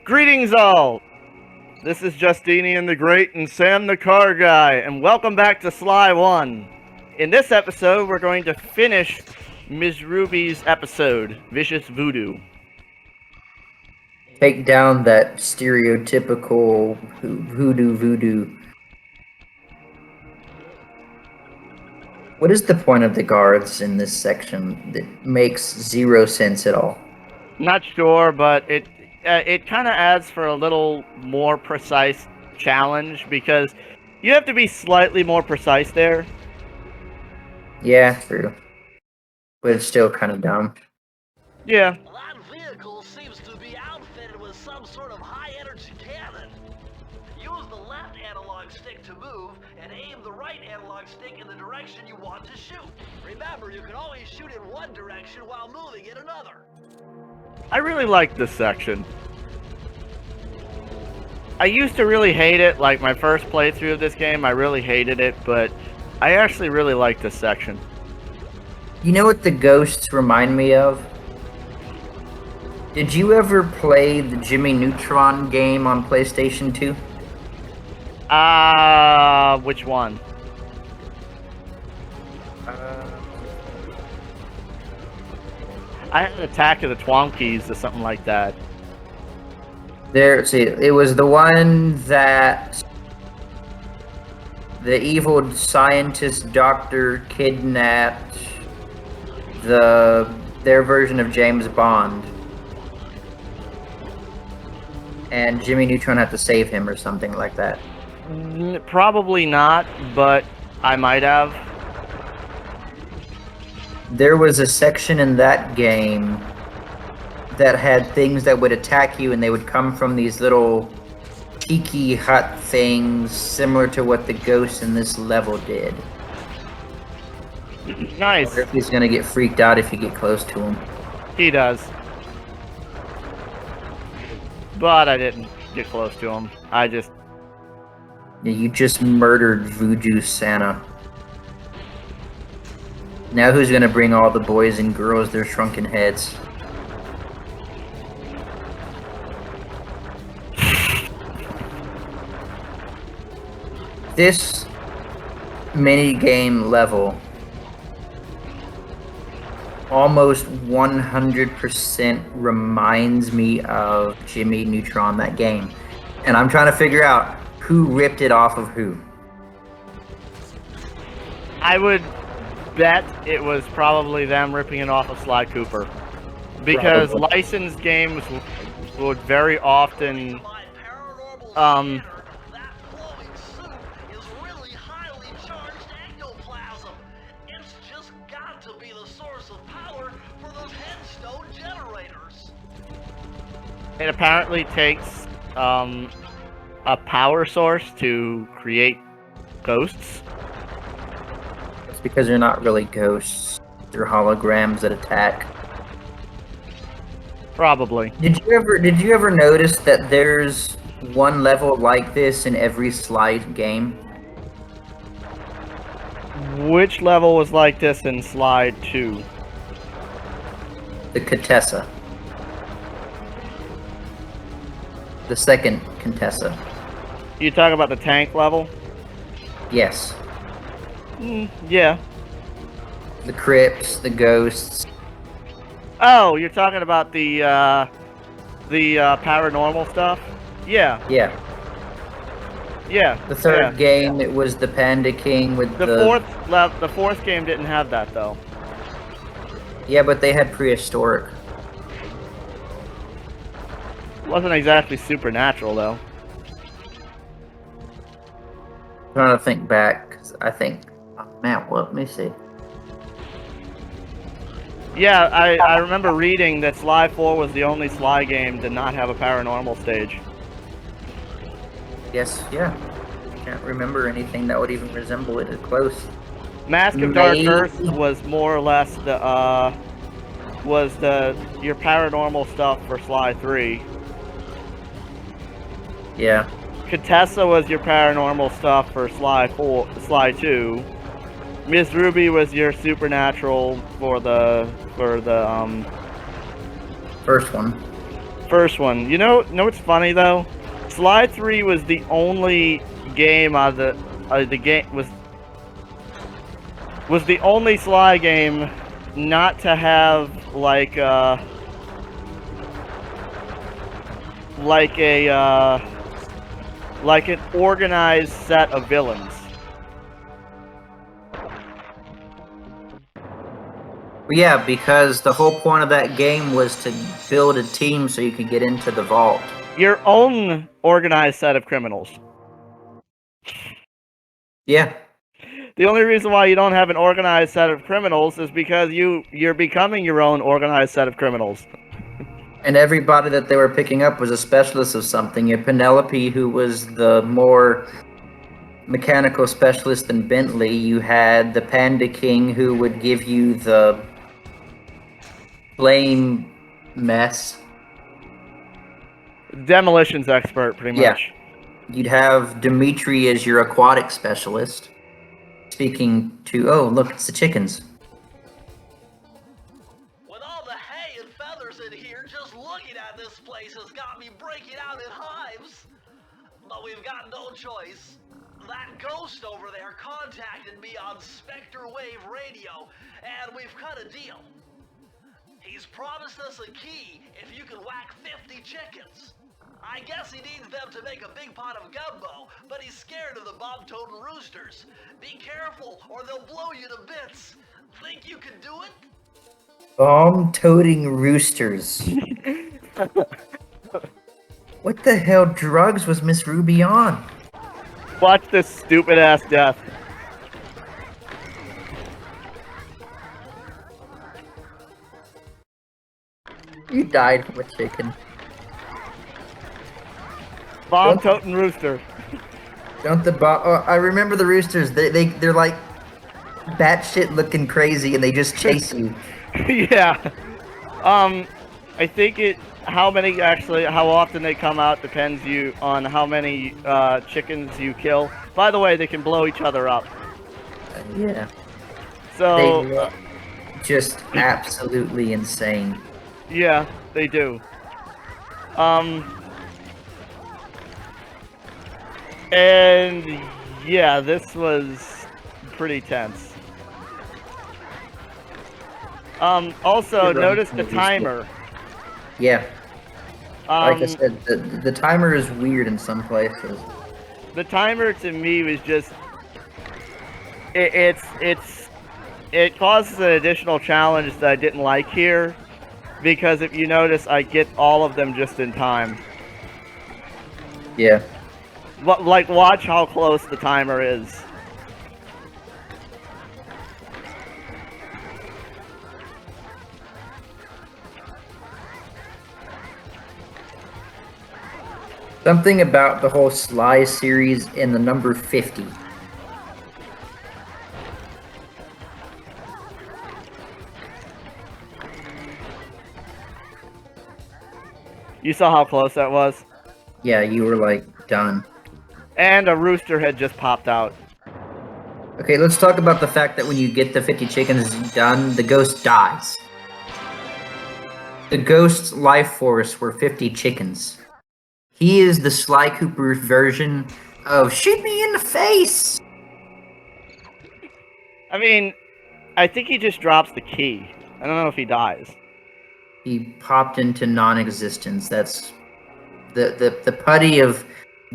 Greetings all! This is Justinian the Great and Sam the Car Guy, and welcome back to Sly 1. In this episode, we're going to finish Ms. Ruby's episode, Vicious Voodoo. Take down that stereotypical voodoo. What is the point of the guards in this section? That makes zero sense at all. Not sure, but it kind of adds for a little more precise challenge, because you have to be slightly more precise there. Yeah, true. But it's still kind of dumb. Yeah. That vehicle seems to be outfitted with some sort of high-energy cannon. Use the left analog stick to move, and aim the right analog stick in the direction you want to shoot. Remember, you can always shoot in one direction while moving in another. I really like this section. I used to really hate it, like my first playthrough of this game, I really hated it, but I actually really like this section. You know what the ghosts remind me of? Did you ever play the Jimmy Neutron game on PlayStation 2? Which one? I had Attack of the Twonkies or something like that. It was the one that the evil scientist doctor kidnapped their version of James Bond. And Jimmy Neutron had to save him or something like that. Probably not, but I might have. There was a section in that game that had things that would attack you, and they would come from these little tiki hut things, similar to what the ghosts in this level did. Nice. I wonder if he's gonna get freaked out if you get close to him. He does. But I didn't get close to him. Yeah, you just murdered Voodoo Santa. Now who's gonna bring all the boys and girls their shrunken heads? This mini-game level almost 100% reminds me of Jimmy Neutron, that game. And I'm trying to figure out who ripped it off of who. I would bet it was probably them ripping it off of Sly Cooper. Because Probably. licensed games would very often That glowing suit is really highly charged ectoplasm. It's just got to be the source of power for those headstone generators. it apparently takes a power source to create ghosts. It's because they're not really ghosts. They're holograms that attack. Probably. Did you ever notice that there's one level like this in every Sly game? Which level was like this in Slide 2? The Contessa. The second Contessa. You talk about the tank level? Yes. Yeah. The crypts, the ghosts. Oh, you're talking about the paranormal stuff? Yeah. Yeah. Yeah. The third yeah. game, it was the Panda King with The fourth game didn't have that though. Yeah, but they had prehistoric. Wasn't exactly supernatural though. I'm trying to think back, 'cause I think... Oh, man, let me see. Yeah, I remember reading that Sly 4 was the only Sly game to not have a paranormal stage. Yes, yeah. Can't remember anything that would even resemble it close. Mask of Dark Maybe. Earth was more or less your paranormal stuff for Sly 3. Yeah. Contessa was your paranormal stuff for Sly 2. Ms. Ruby was your supernatural for the First one. first one. Know what's funny though? Sly 3 was the only game on the game was the only Sly game not to have like an organized set of villains. Yeah, because the whole point of that game was to build a team so you could get into the vault. Your own organized set of criminals. Yeah. The only reason why you don't have an organized set of criminals is because you're becoming your own organized set of criminals. And everybody that they were picking up was a specialist of something. You had Penelope, who was the more mechanical specialist than Bentley. You had the Panda King, who would give you the flame mess. Demolitions expert, pretty much. You'd have Dimitri as your aquatic specialist. Speaking to, oh, look, it's the chickens. With all the hay and feathers in here, just looking at this place has got me breaking out in hives. But we've got no choice. That ghost over there contacted me on Spectre Wave Radio, and we've cut a deal. He's promised us a key if you can whack 50 chickens. I guess he needs them to make a big pot of gumbo, but he's scared of the bomb-toting roosters. Be careful, or they'll blow you to bits. Think you can do it? Bomb-toting roosters. What the hell drugs was Miss Ruby on? Watch this stupid-ass death. You died from a chicken. Bomb-toting rooster. Don't the bomb... Oh, I remember the roosters. They're like batshit looking crazy, and they just chase you. Yeah. I think how often they come out depends on how many chickens you kill. By the way, they can blow each other up. Yeah. So They look just absolutely insane. yeah, they do. And yeah, this was pretty tense. Also, notice the timer. Yeah. Like I said, the timer is weird in some places. The timer to me was just it causes an additional challenge that I didn't like here, because if you notice, I get all of them just in time. Yeah. Like, watch how close the timer is. Something about the whole Sly series and the number 50. You saw how close that was? Yeah, you were like done. And a rooster had just popped out. Okay, let's talk about the fact that when you get the 50 chickens done, the ghost dies. The ghost's life force were 50 chickens. He is the Sly Cooper version of shoot me in the face. I mean, I think he just drops the key. I don't know if he dies. He popped into non-existence. That's the putty of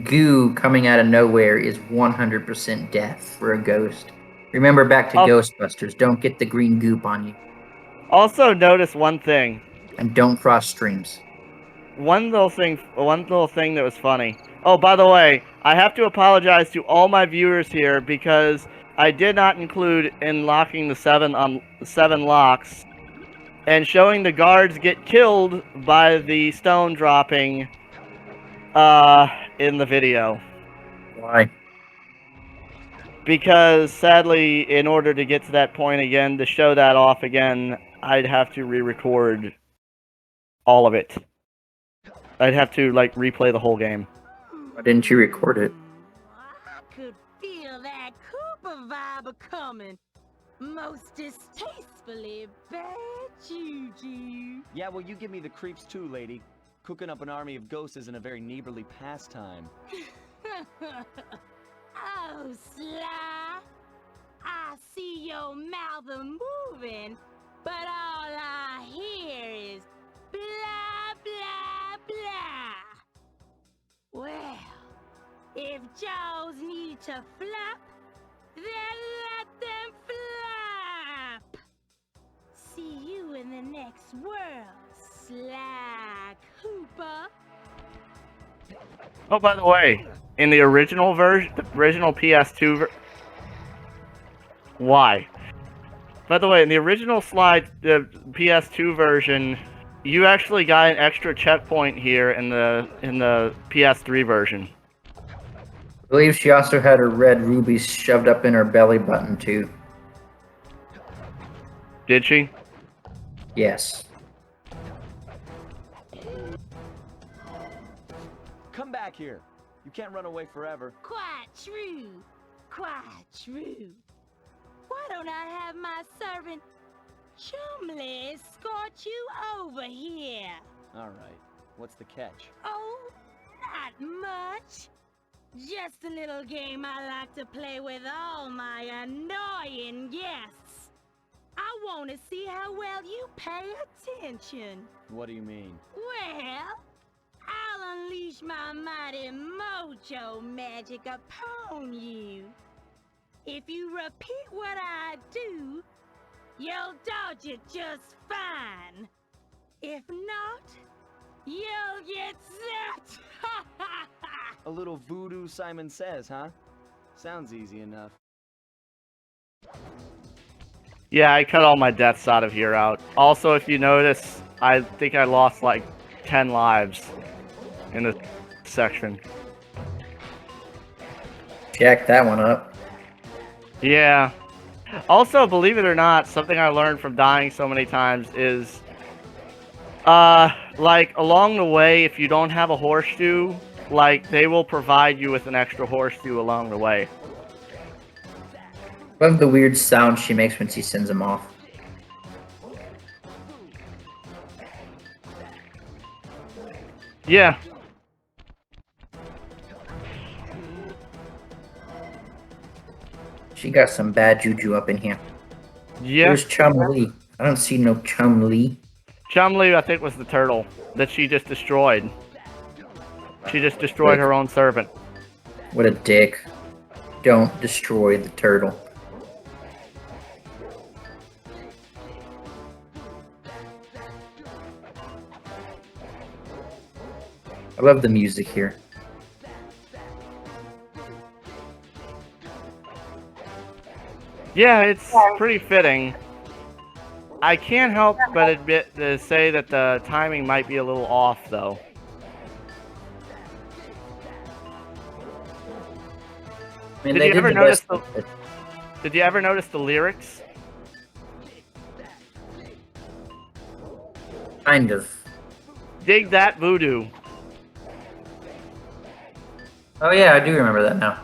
goo coming out of nowhere is 100% death for a ghost. Remember back to Ghostbusters. Don't get the green goop on you. Also, notice one thing. And don't cross streams. One little thing that was funny. Oh, by the way, I have to apologize to all my viewers here because I did not include in locking the 7 locks and showing the guards get killed by the stone dropping in the video. Why? Because sadly, in order to get to that point again, to show that off again, I'd have to re-record all of it. I'd have to, like, replay the whole game. Why didn't you record it? I could feel that Cooper vibe a-coming. Most distastefully bad juju. Yeah, well, you give me the creeps too, lady. Cooking up an army of ghosts isn't a very neighborly pastime. Oh, Sly. I see your mouth moving, but all I hear is blah, blah, blah. Well, if jaws need to flap, then let them flap. See you in the next world, Sly Cooper. Oh, by the way, in the original version, the original PS2 why? By the way, in the original the PS2 version, you actually got an extra checkpoint here in the PS3 version. I believe she also had her red rubies shoved up in her belly button, too. Did she? Yes. Come back here. You can't run away forever. Quite true. Quite true. Why don't I have my servant Chumley escort you over here? All right. What's the catch? Oh, not much. Just a little game I like to play with all my annoying guests. I want to see how well you pay attention. What do you mean? Well, I'll unleash my mighty mojo magic upon you. If you repeat what I do, you'll dodge it just fine. If not, you'll get zapped. A little voodoo, Simon Says, huh? Sounds easy enough. Yeah, I cut all my deaths out of here out. Also, if you notice, I think I lost like 10 lives in this section. Jack that one up. Yeah. Also, believe it or not, something I learned from dying so many times is, like, along the way, if you don't have a horseshoe, like, they will provide you with an extra horseshoe along the way. Love the weird sound she makes when she sends them off. Yeah. She got some bad juju up in here. Yeah. Where's Chum Lee? I don't see no Chum Lee. Chumley, I think, was the turtle that she just destroyed. She just destroyed her own servant. What a dick. Don't destroy the turtle. I love the music here. Yeah, it's pretty fitting. I can't help but admit to say that the timing might be a little off, though. I mean, Did they you did ever the notice best. Did you ever notice the lyrics? Kind of. Dig that voodoo. Oh yeah, I do remember that now.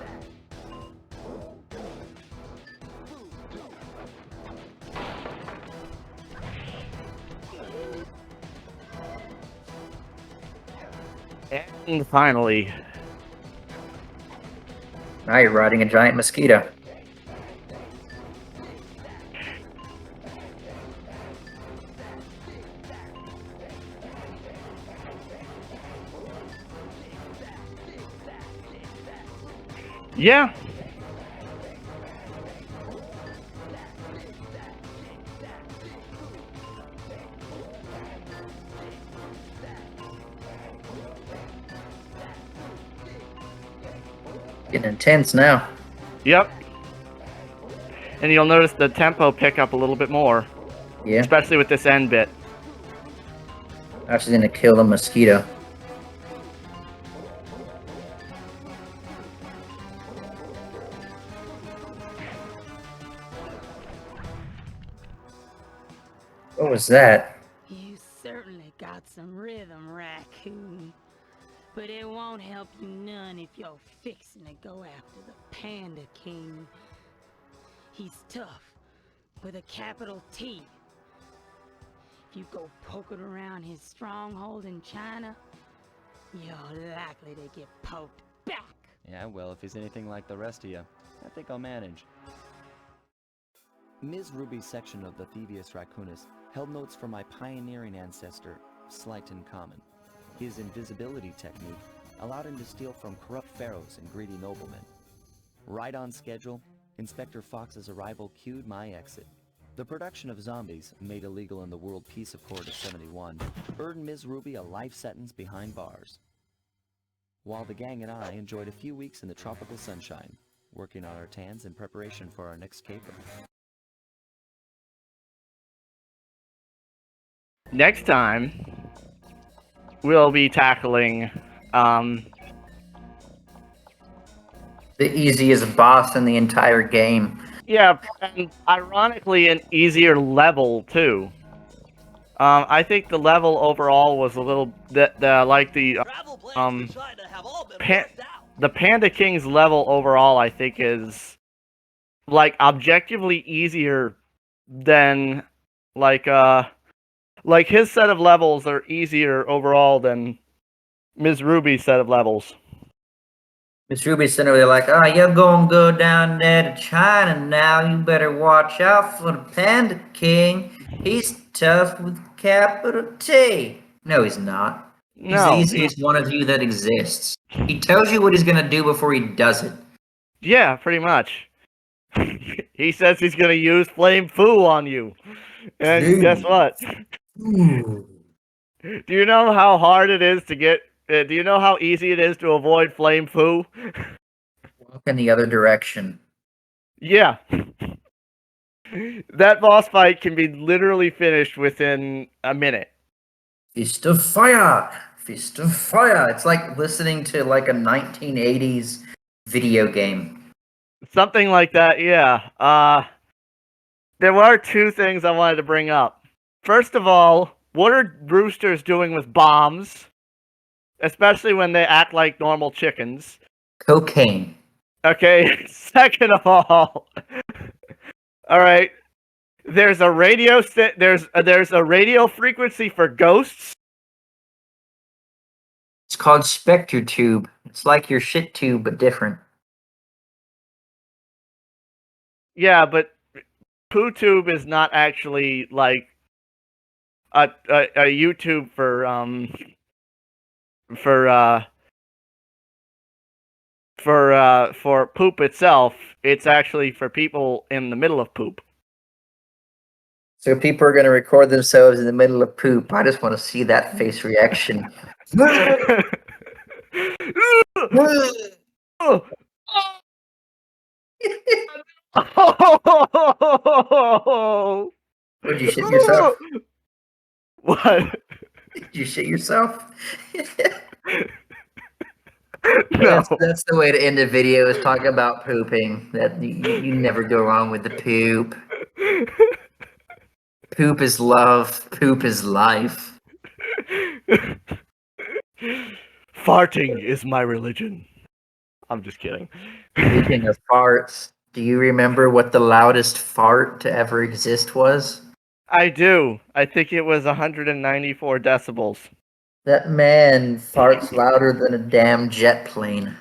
And finally, Now you're riding a giant mosquito. yeah. Getting intense now. Yep. And you'll notice the tempo pick up a little bit more, Yeah. especially with this end bit. Now she's gonna kill the mosquito. What was that? You certainly got some rhythm, Raccoon. But it won't help you none if you're fixing to go after the Panda King. He's tough, with a capital T. If you go poking around his stronghold in China, you're likely to get poked back. Yeah, well, if he's anything like the rest of you, I think I'll manage. Ms. Ruby's section of the Thievius Raccoonus held notes from my pioneering ancestor, Slighton Common. His invisibility technique allowed him to steal from corrupt pharaohs and greedy noblemen. Right on schedule, Inspector Fox's arrival cued my exit. The production of zombies, made illegal in the World Peace Accord of '71, earned Ms. Ruby a life sentence behind bars. While the gang and I enjoyed a few weeks in the tropical sunshine, working on our tans in preparation for our next caper. Next time, we'll be tackling, The easiest boss in the entire game. yeah, and ironically, an easier level, too. I think the level overall was a little, like the, Travel plans to China have all been Pa- worked out. the Panda King's level overall, I think, is, like, objectively easier than, like his set of levels are easier overall than Ms. Ruby's set of levels. Miss Ruby's sitting over there like, oh, you're gonna go down there to China now. You better watch out for the Panda King. He's tough with capital T. No, he's not. He's the No, easiest one of you that exists. He tells you what he's gonna do before he does it. yeah, pretty much. He says he's gonna use Flame Foo on you. And Dude. guess what? Ooh. Do you know how hard it is to get... do you know how easy it is to avoid Flame Foo? Walk in the other direction. Yeah. That boss fight can be literally finished within a minute. Fist of fire! Fist of fire! It's like listening to like a 1980s video game. Something like that, yeah. There were two things I wanted to bring up. First of all, what are roosters doing with bombs? Especially when they act like normal chickens. Cocaine. Okay, second of all, alright, there's a radio there's a radio frequency for ghosts. It's called Spectre Tube. It's like your shit tube, but different. Yeah, but Poo Tube is not actually like a YouTube for poop itself. It's actually for people in the middle of poop. So people are going to record themselves in the middle of poop. I just want to see that face reaction. Would you shit yourself? What? Did you shit yourself? No. That's the way to end a video, is talk about pooping. That you never go wrong with the poop. Poop is love. Poop is life. Farting is my religion. I'm just kidding. Speaking of farts, do you remember what the loudest fart to ever exist was? I do. I think it was 194 decibels. That man farts louder than a damn jet plane.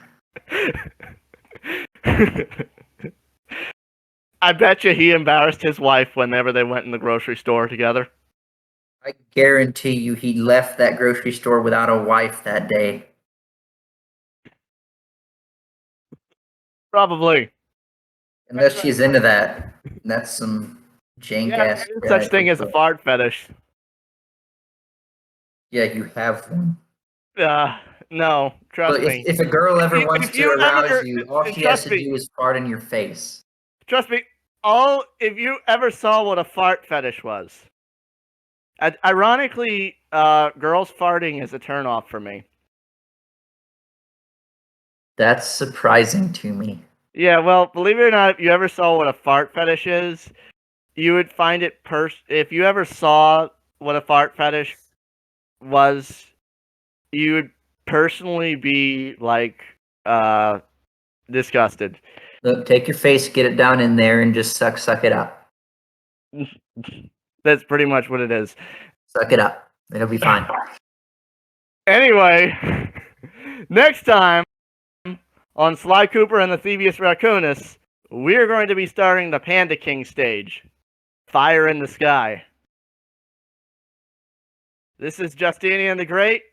I bet you he embarrassed his wife whenever they went in the grocery store together. I guarantee you he left that grocery store without a wife that day. Probably. Unless she's into that. That's some jank Yeah, ass. there is such thing as a fart fetish. Yeah, you have one. No, trust Look, me. if a girl ever If wants to you arouse ever- you, all she has to do is fart in your face. Trust me. If you ever saw what a fart fetish was. Ironically, girls farting is a turnoff for me. That's surprising to me. Yeah, well, believe it or not, if you ever saw what a fart fetish is, you would find it if you ever saw what a fart fetish was, you would personally be like disgusted. Look, take your face, get it down in there, and just suck it up. That's pretty much what it is. Suck it up. It'll be fine. Anyway, Next time on Sly Cooper and the Thievius Raccoonus, we're going to be starting the Panda King stage. Fire in the Sky. This is Justinian the Great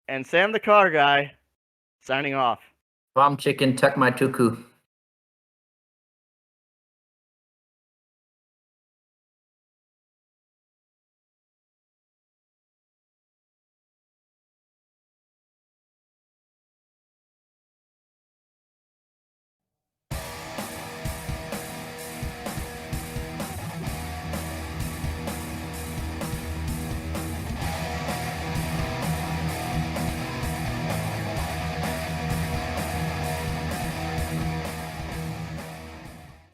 and Sam the Car Guy signing off. Bomb chicken, tuck my tuku.